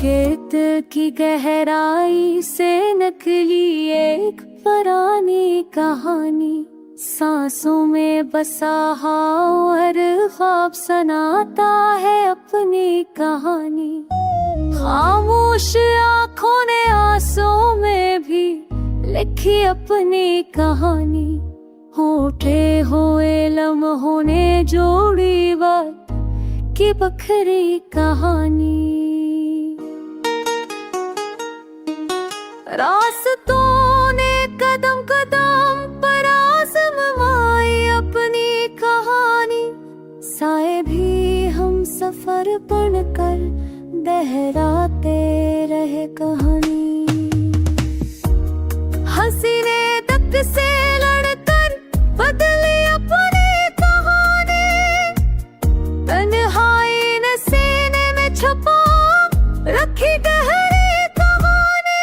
गीत की गहराई से नकली एक पुरानी कहानी, सांसों में बसा और ख्वाब सुनाता है अपनी कहानी। खामोश आँखों ने आंसुओं में भी लिखी अपनी कहानी। होठे हुए लम्हों ने जोड़ी बात की बखरी कहानी। रास्तों ने कदम कदम पर आज़माई अपनी कहानी। साए भी हम सफर बनकर दोहराते रहे कहानी। हसीने तक से लड़कर बदली अपनी कहानी। तन्हाई ने सीने में छुपा रखी गहरी कहानी।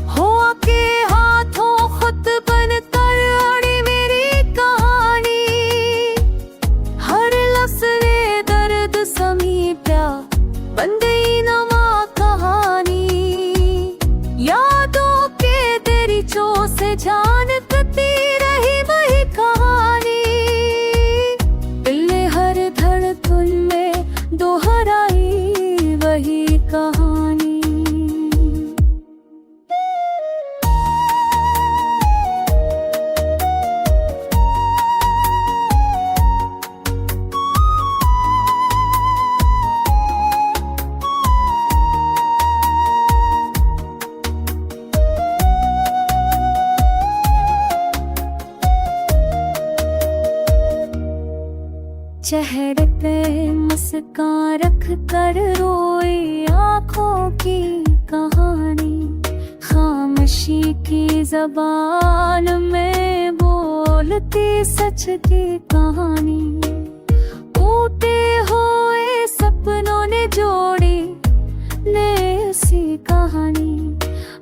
हो के हाथों खुद बनकर अड़ी मेरी कहानी। हर लफ्ज़ ने दर्द समीप्या बन गई नवा कहानी। यादों के दरीचों से जान करती रही वही कहानी। दिल ने हर धड़कन में दोहराई वही कहानी। चेहरे पे मुस्कान रख कर रोई आँखों की कहानी। खामोशी की ज़बान में बोलती सच की कहानी। टूटे हुए सपनों ने जोड़ी नई कहानी।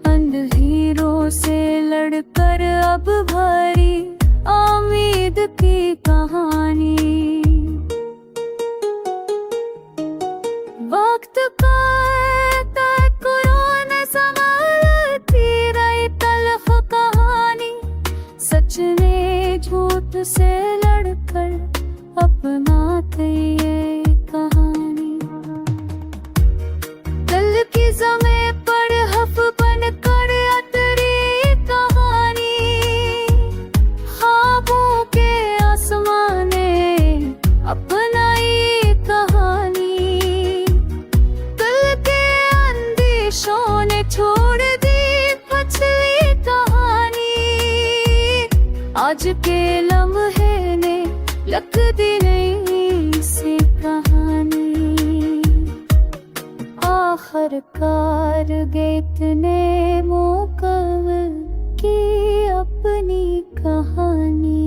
अंधेरों से लड़कर अब भरी उम्मीद की कहानी। वक्त का तकरार ने संभालती रही तल्ख कहानी। सच ने झूठ से लड़कर अपनाते ये कहानी। दिल की ज़मीं पर हफ बनकर उतरी कहानी। ख्वाबों के आसमान ने अपनाई कहानी। ने छोड़ दी पछली कहानी। आज के लम्हे ने लिख दी नई सी कहानी। आखिरकार गीत ने मुकम्मल की अपनी कहानी।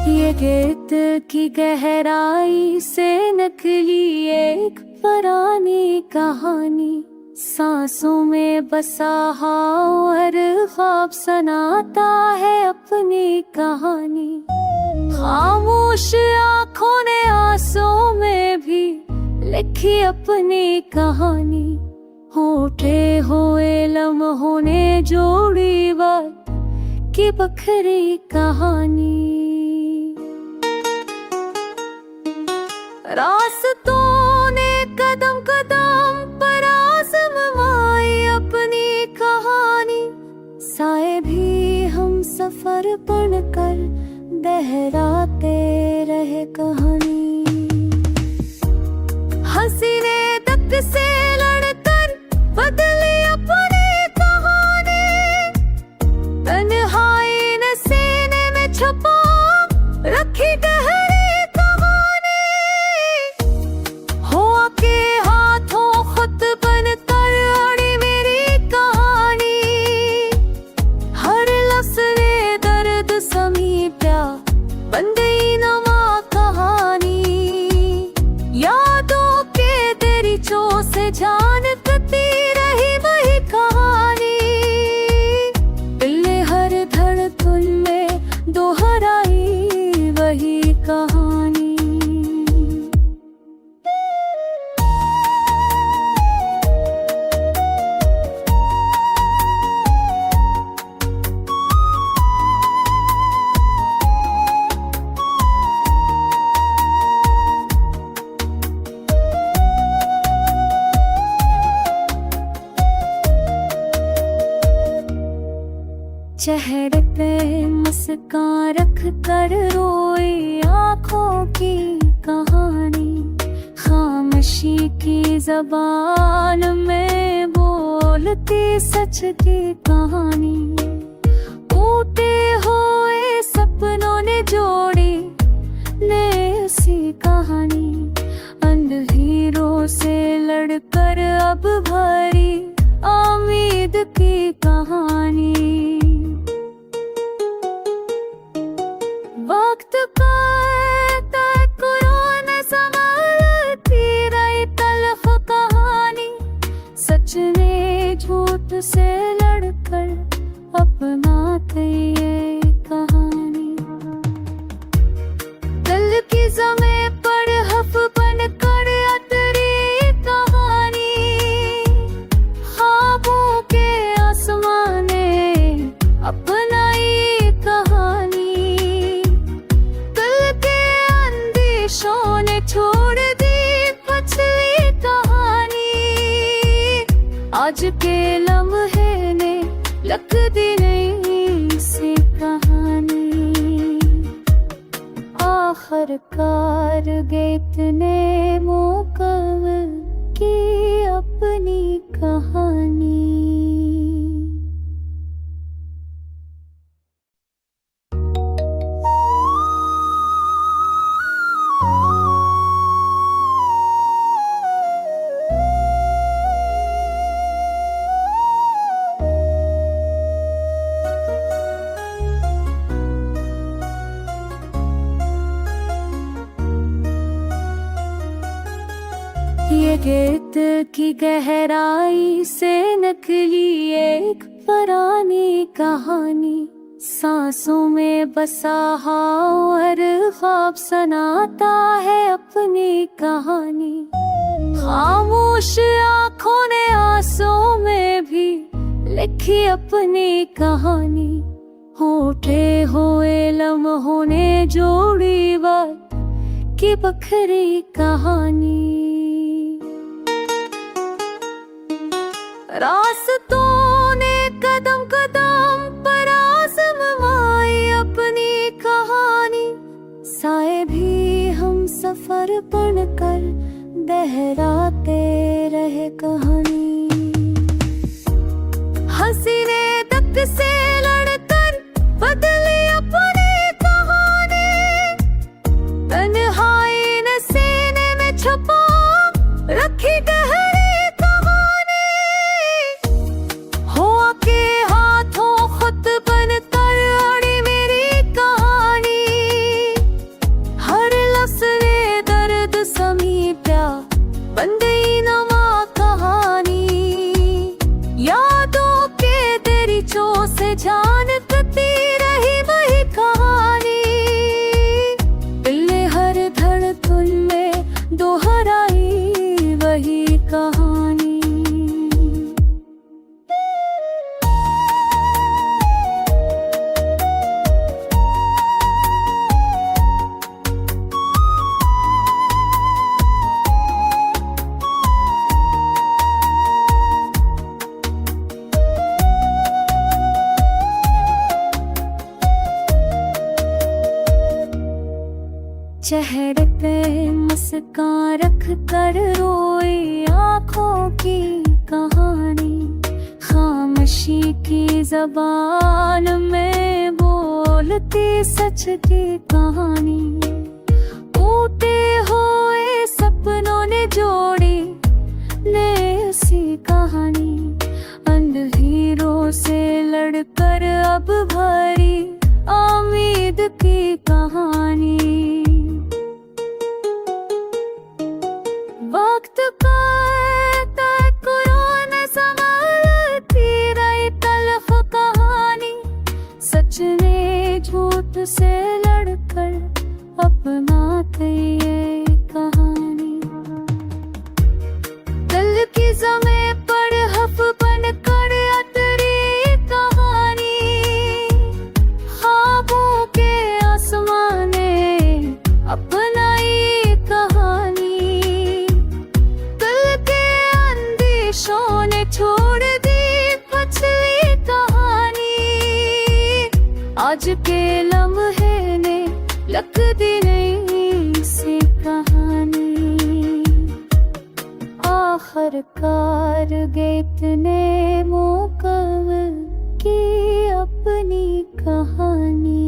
ये गीत की गहराई से नकली एक पुरानी कहानी। सांसों में बसा और ख्वाब सुनाता है अपनी कहानी। खामोश आँखों ने आंसुओं में भी लिखी अपनी कहानी। होठे हुए लम्हों ने जोड़ी बात की बखरी कहानी। रास्तों ने कदम कदम पर आज़माई अपनी कहानी। साए भी हम सफर बनकर दोहराते रहे कहानी। हसीने तक से लड़कर बदली अपनी कहानी। तन्हाई ने सीने में छुपा रखी गहरी कहानी। हो के हाथों खुद बनकर अड़ी मेरी कहानी। चेहरे पे मुस्कान रख कर रोई आँखों की कहानी, खामोशी की ज़बान में बोलती सच की कहानी। टूटे हुए सपनों ने जोड़ी नई सी कहानी, अंधेरों से लड़कर अब भरी उम्मीद की कहानी। वक्त का तय संभालती रही तल्ख कहानी, सच ने झूठ से लड़कर अपनाते ये कहानी। दिल की ज़मीं पर हफ बन कर उतरी कहानी, ख्वाबों के आसमान ने अपनाई कहानी। दिल के अंदेशों ने छोड़ दी पछली कहानी, आज के लम्हे ने लग दी नई सी कहानी। आखिरकार गीत ने मुकम्मल की अपनी कहानी। ये गीत की गहराई से नकली एक पुरानी कहानी, सांसों में बसा और ख्वाब सुनाता है अपनी कहानी। खामोश आँखों ने आंसुओं में भी लिखी अपनी कहानी, होठे हुए लम्हों ने जोड़ी बात की बखरी कहानी। रास्तों ने कदम कदम पर आज़माई अपनी कहानी, साए भी हम सफर बनकर दोहराते रहे कहानी। हसीने तक से लड़कर बदली अपनी कहानी, तन्हाई ने सीने में छुपा रखी गहरी से जान कती रही वही कहानी। दिल ने हर धड़कन में दोहराई वही कहानी। चेहरे पे मुस्कान रख कर रोई आँखों की कहानी, खामोशी की ज़बान में बोलती सच की कहानी। टूटे हुए सपनों ने जोड़ी नई सी कहानी, अंधेरों से लड़कर अब भरी उम्मीद की कहानी। वक्त का तय संभालती रही तल्ख कहानी, सच ने झूठ से लड़कर अपनाते ये कहानी। दिल की ज़मीं पर हफ बन कर उतरी कहानी, कार इतने मोकव की अपनी कहानी।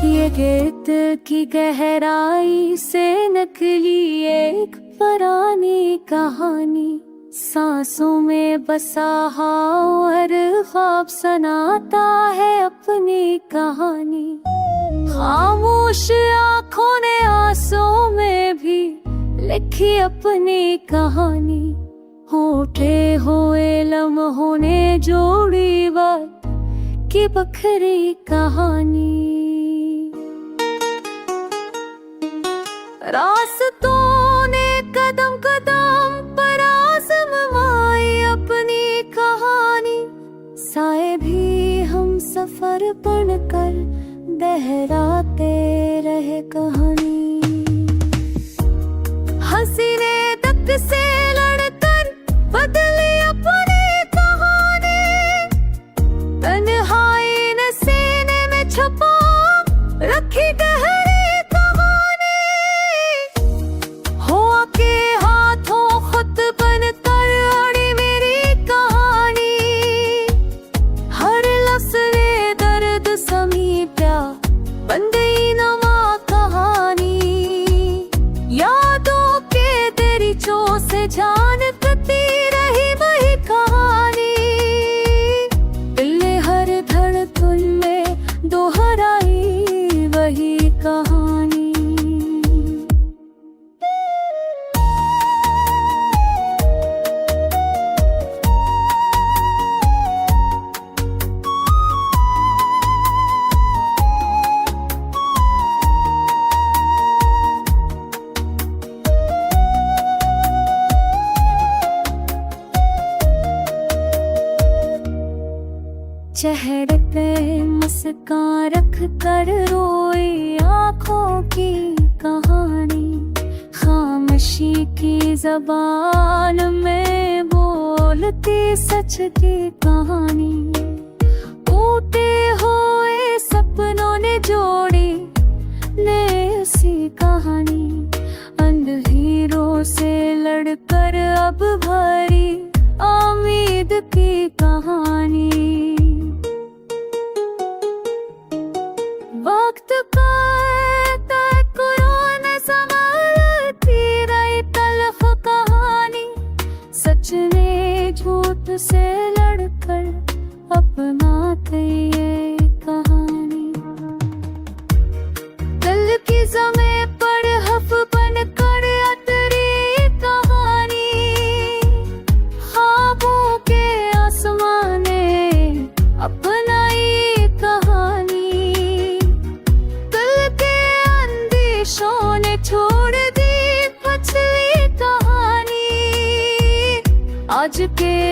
ये गीत की गहराई से नकली एक पुरानी कहानी, सांसों में बसा और ख्वाब सुनाता है अपनी कहानी। खामोश आँखों ने आंसुओं में भी लिखी अपनी कहानी। होठे हुए लम्हों ने जोड़ी बात की बखरी कहानी। रास्तों ने कदम कदम पर आज़माई अपनी कहानी। साए भी हम सफर बनकर दोहराते रहे कहानी। हंसी ने दर्द से लड़कर बदली अपनी कहानी। तन्हाई ने सीने में छुपा रखी गहरी जान प्रति रही वही कहानी। दिल ने हर धड़कन में दोहराई वही कहानी। चेहरे पे मुस्कान रख कर रोई आँखों की कहानी। खामोशी की ज़बान में बोलती सच की कहानी। टूटे हुए सपनों ने जोड़ी नई सी कहानी। अंधेरों से लड़कर अब भरी उम्मीद की कहानी। वक्त का कुरान संभालती रही तल्ख कहानी। सच ने झूठ से लड़कर अपनाते ये कहानी। दिल की ज़मीं पर हफ बन कर उतरी कहानी। ख्वाबों के आसमान ने अपनाई कहानी। ने छोड़ दी पछली कहानी। आज के